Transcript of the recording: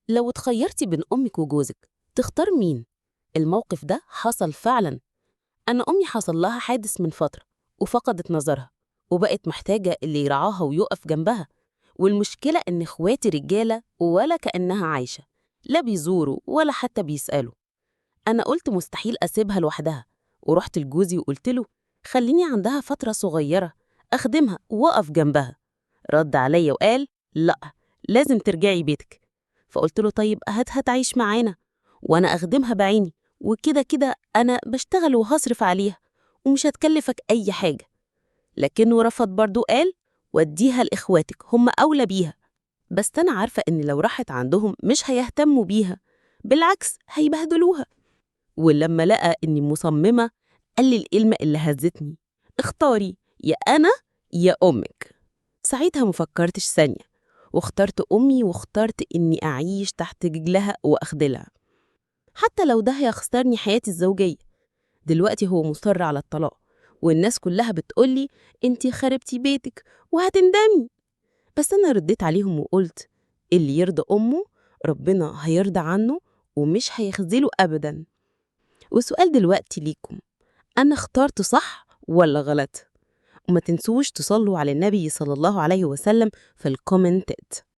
لو اتخيرتي بين أمك وجوزك تختار مين؟ الموقف ده حصل فعلا. أنا أمي حصل لها حادث من فترة وفقدت نظرها، وبقت محتاجة اللي يرعاها ويقف جنبها. والمشكلة إن إخواتي رجالة ولا كأنها عايشة، لا بيزوروا ولا حتى بيسألوا. أنا قلت مستحيل أسيبها لوحدها، ورحت لجوزي وقلت له خليني عندها فترة صغيرة أخدمها وأقف جنبها. رد عليا وقال لأ، لازم ترجعي بيتك. فقلت له طيب هتعيش معانا وأنا أخدمها بعيني، وكده كده أنا بشتغل وهصرف عليها ومش هتكلفك أي حاجة. لكنه رفض برضو، قال وديها لإخواتك هم أولى بيها. بس أنا عارفة إن لو راحت عندهم مش هيهتموا بيها، بالعكس هيبهدلوها. ولما لقى إني مصممة قال لي الكلمة اللي هزتني: اختاري، يا أنا يا أمك. ساعتها مفكرتش ثانية، واخترت أمي، واخترت إني أعيش تحت رجلها وأخدلها حتى لو ده هيخسرني حياتي الزوجية. دلوقتي هو مصر على الطلاق، والناس كلها بتقولي انتي خربتي بيتك وهتندمي. بس أنا رديت عليهم وقلت اللي يرضى أمه ربنا هيرضى عنه ومش هيخذله أبدا. وسؤال دلوقتي ليكم: أنا اخترت صح ولا غلط؟ وما تنسوش تصلوا على النبي صلى الله عليه وسلم في الكومنتات.